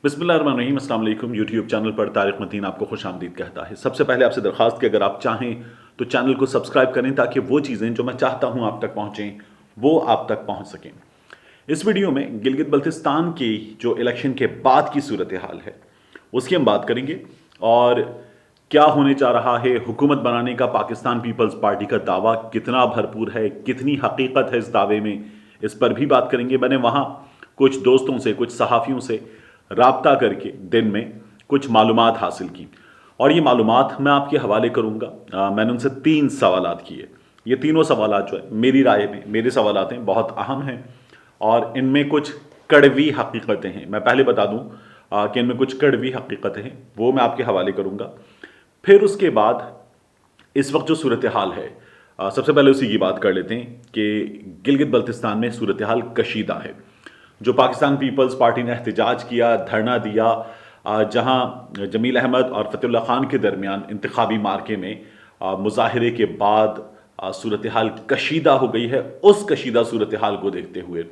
बिस्मिल्लाहिर्रहमानिर्रहीम। अस्सलाम वालेकुम। यूट्यूब चैनल पर तारिक मतीन आपको खुश आमदीद कहता है। सबसे पहले आपसे दरख्वास्त कि अगर आप चाहें तो चैनल को सब्सक्राइब करें ताकि वो चीज़ें जो मैं चाहता हूं आप तक पहुंचें वो आप तक पहुंच सकें। इस वीडियो में गिलगित बल्तिस्तान की जो इलेक्शन के बाद की सूरत हाल है उसकी हम बात करेंगे, और क्या होने जा रहा है, हुकूमत बनाने का पाकिस्तान पीपल्स पार्टी का दावा कितना भरपूर है, कितनी हकीकत है इस दावे में, इस पर भी बात करेंगे। मैंने वहाँ कुछ दोस्तों से, कुछ सहाफ़ियों से राब्ता करके दिन में कुछ मालूमात हासिल की, और ये मालूमात मैं आपके हवाले करूँगा। मैंने उनसे 3 सवालात किए। ये तीनों सवालात जो है मेरी राय में, मेरे सवालात हैं, बहुत अहम हैं और इनमें कुछ कड़वी हकीकतें हैं। मैं पहले बता दूं कि इनमें कुछ कड़वी हकीकतें हैं, वो मैं आपके हवाले करूँगा। फिर उसके बाद इस वक्त जो सूरत हाल है, सबसे पहले उसी की बात कर लेते हैं कि गिलगित बल्तिस्तान में सूरत हाल कशीदा है। जो पाकिस्तान पीपल्स पार्टी ने एहतजाज किया, धरना दिया, जहां जमील अहमद और फतेहुल्लाह खान के दरमियान इंतखाबी मार्के में मुजाहरे के बाद सूरत हाल कशीदा हो गई है। उस कशीदा सूरत हाल को देखते हुए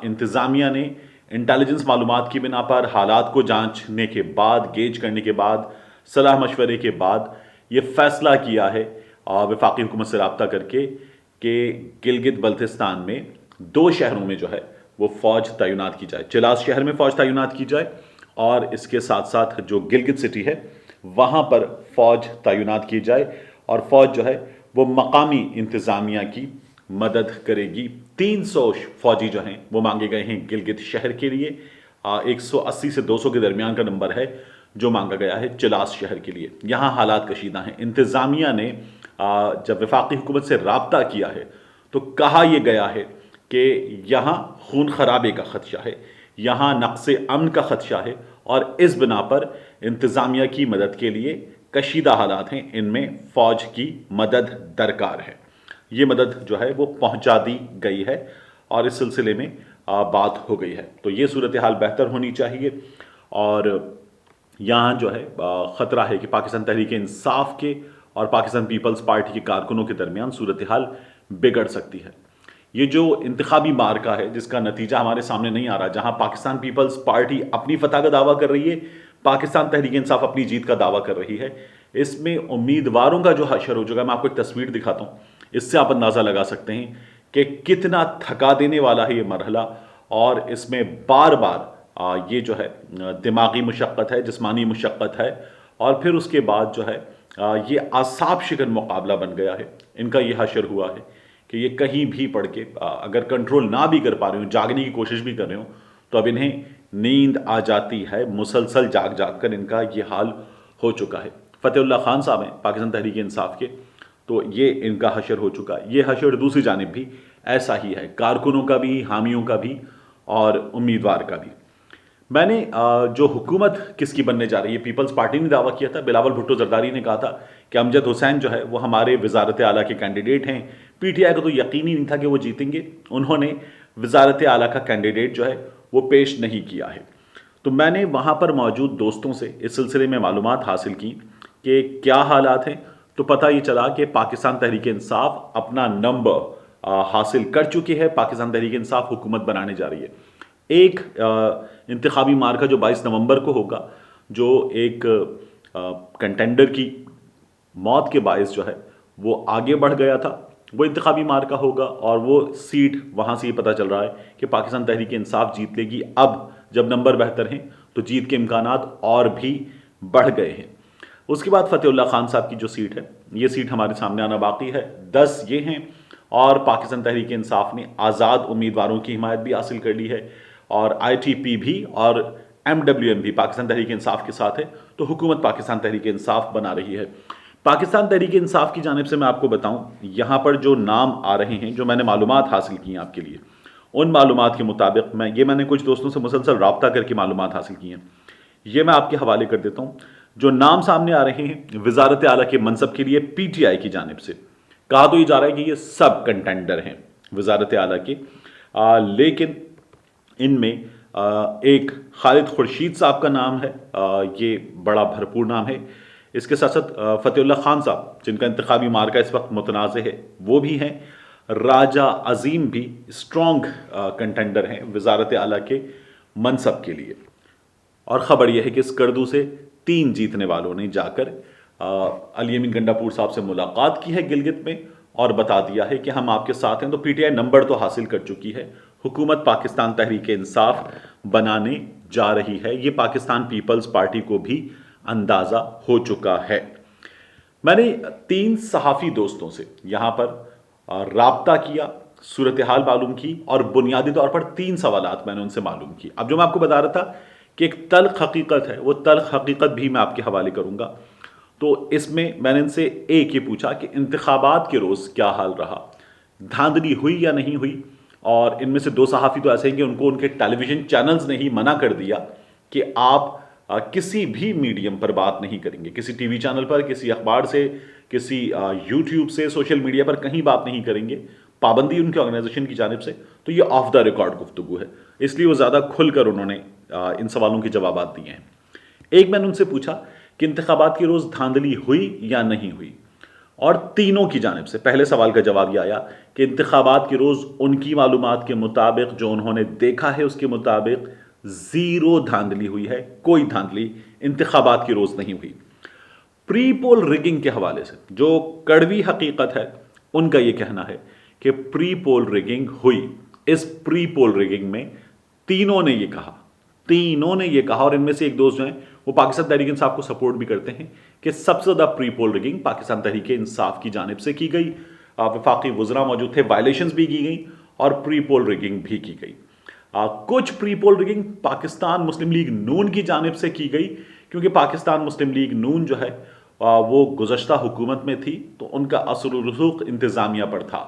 इंतज़ामिया ने इंटेलिजेंस मालूमात की बिना पर, हालात को जांचने के बाद, गेज करने के बाद, सलाह मशवरे के बाद ये फैसला किया है वफाकी हुकूमत से रब्ता करके कि गिलगित बल्तिस्तान में 2 शहरों में जो है वो फ़ौज तैनात की जाए। चिलास शहर में फ़ौज तैनात की जाए और इसके साथ साथ जो गिलगित सिटी है वहाँ पर फ़ौज तैनात की जाए, और फ़ौज जो है वो मकामी इंतज़ामिया की मदद करेगी। 300 फ़ौजी जो हैं वो मांगे गए हैं गिलगित शहर के लिए। 180 से 200 के दरमियान का नंबर है जो मांगा गया है चिलास शहर के लिए। यहाँ हालात कशीदा हैं। इंतज़ामिया ने जब वफाकी हुकूमत से रब्ता किया है तो कहा यह गया है कि यहाँ खून खराबे का खदशा है, यहाँ नक्स अमन का खदशा है, और इस बिना पर इंतज़ामिया की मदद के लिए कशीदा हालात हैं, इनमें फ़ौज की मदद दरकार है। ये मदद जो है वो पहुँचा दी गई है और इस सिलसिले में बात हो गई है। तो ये सूरत हाल बेहतर होनी चाहिए, और यहाँ जो है ख़तरा है कि पाकिस्तान तहरीक इंसाफ के और पाकिस्तान पीपल्स पार्टी के कारकुनों के दरमियान सूरत हाल बिगड़ सकती है। ये जो इंतखाबी मार्का है जिसका नतीजा हमारे सामने नहीं आ रहा, जहाँ पाकिस्तान पीपल्स पार्टी अपनी फतह का दावा कर रही है, पाकिस्तान तहरीक इंसाफ अपनी जीत का दावा कर रही है, इसमें उम्मीदवारों का जो हशर हो जाएगा। मैं आपको एक तस्वीर दिखाता हूँ, इससे आप अंदाज़ा लगा सकते हैं कि कितना थका देने वाला है ये मरहला, और इसमें बार बार ये जो है दिमागी मुशक्क़त है, जिस्मानी मुशक्क़त है, और फिर उसके बाद जो है ये आसाब शिकन मुकाबला बन गया है। इनका ये हशर हुआ है कि ये कहीं भी पढ़ के अगर कंट्रोल ना भी कर पा रहे हो, जागने की कोशिश भी कर रहे हो, तो अब इन्हें नींद आ जाती है। मुसलसल जाग जाग कर इनका ये हाल हो चुका है। फतेहुल्लाह खान साहब हैं पाकिस्तान तहरीक इंसाफ के, तो ये इनका हशर हो चुका है। ये हशर दूसरी जानिब भी ऐसा ही है, कारकुनों का भी, हामियों का भी और उम्मीदवार का भी। मैंने जो हुकूमत किसकी बनने जा रही है, पीपल्स पार्टी ने दावा किया था, बिलावल भुट्टो जरदारी ने कहा था कि अमजद हुसैन जो है वो हमारे वजारत आला के कैंडिडेट हैं। पीटीआई को तो यकीन ही नहीं था कि वो जीतेंगे, उन्होंने वजारत आला का कैंडिडेट जो है वो पेश नहीं किया है। तो मैंने वहाँ पर मौजूद दोस्तों से इस सिलसिले में मालूमात हासिल की कि क्या हालात हैं, तो पता ये चला कि पाकिस्तान तहरीक इंसाफ अपना नंबर हासिल कर चुकी है। पाकिस्तान तहरीक इंसाफ हुकूमत बनाने जा रही है। एक इंतखाबी मार्का जो 22 नवंबर को होगा, जो एक कंटेंडर की मौत के बायस जो है वो आगे बढ़ गया था, वो इंतखाबी मार्का होगा, और वो सीट वहाँ से ये पता चल रहा है कि पाकिस्तान तहरीक इंसाफ जीत लेगी। अब जब नंबर बेहतर हैं तो जीत के इम्कानात और भी बढ़ गए हैं। उसके बाद फतेहुल्लाह खान साहब की जो सीट है, ये सीट हमारे सामने आना बाकी है। 10 ये हैं, और पाकिस्तान तहरीक इंसाफ ने आज़ाद उम्मीदवारों की हिमायत भी हासिल कर ली है, और ITP भी और MWM भी पाकिस्तान तहरीक इंसाफ के साथ है। तो हुकूमत पाकिस्तान तहरीक इंसाफ बना रही है। पाकिस्तान तहरीक इंसाफ की जानिब से मैं आपको बताऊं, यहाँ पर जो नाम आ रहे हैं, जो मैंने मालूमात हासिल की हैं आपके लिए, उन मालूमात के मुताबिक मैंने कुछ दोस्तों से मुसलसल रब्ता करके मालूमात हासिल की हैं, ये मैं आपके हवाले कर देता हूँ। जो नाम सामने आ रहे हैं वजारत आला के मनसब के लिए PTI की जानिब से, कहा तो ये जा रहा है कि ये सब कंटेंडर हैं वजारत आला के, लेकिन इनमें एक खालिद खुर्शीद साहब का नाम है, ये बड़ा भरपूर नाम है। इसके साथ साथ फतेहुल्लाह खान साहब, जिनका इंतखाबी मार्का इस वक्त मुतनाज़ है, वो भी हैं। राजा अजीम भी स्ट्रॉन्ग कंटेंडर हैं वजारत आला के मनसब के लिए। اور خبر یہ ہے کہ اس کردو سے 3 جیتنے والوں نے جا کر علی امین گنڈاپور صاحب سے ملاقات کی ہے گلگت میں اور بتا دیا ہے کہ ہم آپ کے ساتھ ہیں. تو پی ٹی آئی نمبر تو حاصل کر چکی ہے. حکومت پاکستان تحریک انصاف بنانے جا رہی ہے. یہ پاکستان پیپلز پارٹی کو بھی اندازہ ہو چکا ہے. میں نے 3 صحافی دوستوں سے یہاں پر رابطہ کیا، صورتحال معلوم کی اور بنیادی طور پر 3 سوالات میں نے ان سے معلوم کی. اب جو میں آپ کو بتا رہا تھا کہ ایک تلخ حقیقت ہے، وہ تلخ حقیقت بھی میں آپ کے حوالے کروں گا. تو اس میں نے ان سے ایک یہ پوچھا کہ انتخابات کے روز کیا حال رہا، دھاندلی ہوئی یا نہیں ہوئی. اور ان میں سے 2 صحافی تو ایسے ہیں کہ ان کو ان کے ٹیلی ویژن چینلز نے ہی منع کر دیا کہ آپ کسی بھی میڈیم پر بات نہیں کریں گے، کسی ٹی وی چینل پر، کسی اخبار سے، کسی یوٹیوب سے، سوشل میڈیا پر کہیں بات نہیں کریں گے. پابندی ان کے آرگنائزیشن کی جانب سے. تو یہ آف دا ریکارڈ گفتگو ہے، اس لیے وہ زیادہ کھل کر انہوں نے ان سوالوں کے جوابات دیے ہیں. ایک میں نے ان سے پوچھا کہ انتخابات کے روز دھاندلی ہوئی یا نہیں ہوئی، اور تینوں کی جانب سے پہلے سوال کا جواب یہ آیا کہ انتخابات کے روز ان کی معلومات کے مطابق، جو انہوں نے دیکھا ہے اس کے مطابق، 0 دھاندلی ہوئی ہے، کوئی دھاندلی انتخابات کے روز نہیں ہوئی. پری پول ریگنگ کے حوالے سے جو کڑوی حقیقت ہے، ان کا یہ کہنا ہے کہ پری پول ریگنگ ہوئی. اس پری پول ریگنگ میں تینوں نے یہ کہا، اور ان میں سے ایک دوست جو ہیں وہ پاکستان تحریک انصاف کو سپورٹ بھی کرتے ہیں، کہ سب سے زیادہ پری پول ریگنگ پاکستان تحریک انصاف کی جانب سے کی گئی. وفاقی وزراء موجود تھے، وائلیشنز بھی کی گئی اور پری پول ریگنگ بھی کی گئی. کچھ پری پول ریگنگ پاکستان مسلم لیگ نون کی جانب سے کی گئی، کیونکہ پاکستان مسلم لیگ نون جو ہے وہ گزشتہ حکومت میں تھی، تو ان کا اثر و رسوخ انتظامیہ پر تھا.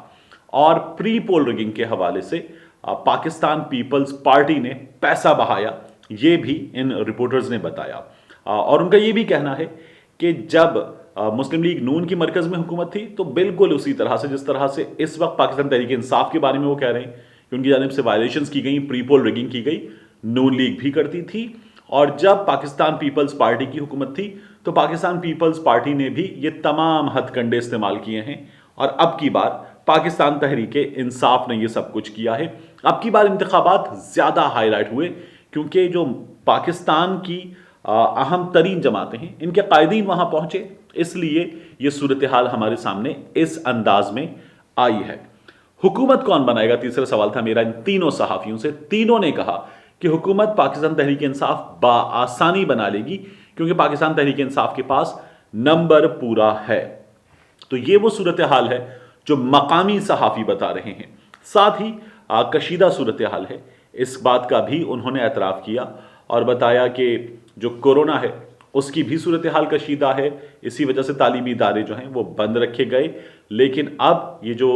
اور پری پول ریگنگ کے حوالے سے پاکستان پیپلز پارٹی نے پیسہ بہایا، یہ بھی ان رپورٹرز نے بتایا. اور ان کا یہ بھی کہنا ہے کہ جب مسلم لیگ نون کی مرکز میں حکومت تھی تو بالکل اسی طرح سے جس طرح سے اس وقت پاکستان تحریک انصاف کے بارے میں وہ کہہ رہے ہیں کہ ان کی جانب سے وائلیشنز کی گئی، پری پول ریگنگ کی گئی، نون لیگ بھی کرتی تھی. اور جب پاکستان پیپلز پارٹی کی حکومت تھی تو پاکستان پیپلز پارٹی نے بھی یہ تمام ہتھ کنڈے استعمال کیے ہیں. اور اب کی بار پاکستان تحریک انصاف نے یہ سب کچھ کیا ہے. اب کی بار انتخابات زیادہ ہائی لائٹ ہوئے کیونکہ جو پاکستان کی اہم ترین جماعتیں ہیں، ان کے قائدین وہاں پہنچے، اس لیے یہ صورتحال ہمارے سامنے اس انداز میں آئی ہے. حکومت کون بنائے گا، تیسرا سوال تھا میرا ان تینوں صحافیوں سے. تینوں نے کہا کہ حکومت پاکستان تحریک انصاف بآسانی بنا لے گی، کیونکہ پاکستان تحریک انصاف کے پاس نمبر پورا ہے. تو یہ وہ صورتحال ہے جو مقامی صحافی بتا رہے ہیں. ساتھ ہی کشیدہ صورتحال ہے، اس بات کا بھی انہوں نے اعتراف کیا اور بتایا کہ جو کورونا ہے اس کی بھی صورتحال کشیدہ ہے. اسی وجہ سے تعلیمی ادارے جو ہیں وہ بند رکھے گئے. لیکن اب یہ جو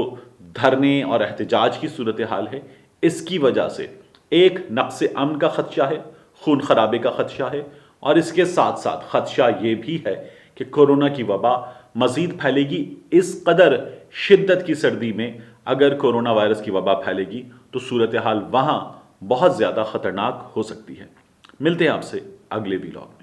دھرنے اور احتجاج کی صورتحال ہے، اس کی وجہ سے ایک نقص امن کا خدشہ ہے، خون خرابے کا خدشہ ہے، اور اس کے ساتھ ساتھ خدشہ یہ بھی ہے کہ کورونا کی وبا مزید پھیلے گی. اس قدر شدت کی سردی میں اگر کورونا وائرس کی وبا پھیلے گی تو صورتحال وہاں بہت زیادہ خطرناک ہو سکتی ہے. ملتے ہیں آپ سے اگلے ویلاگ میں.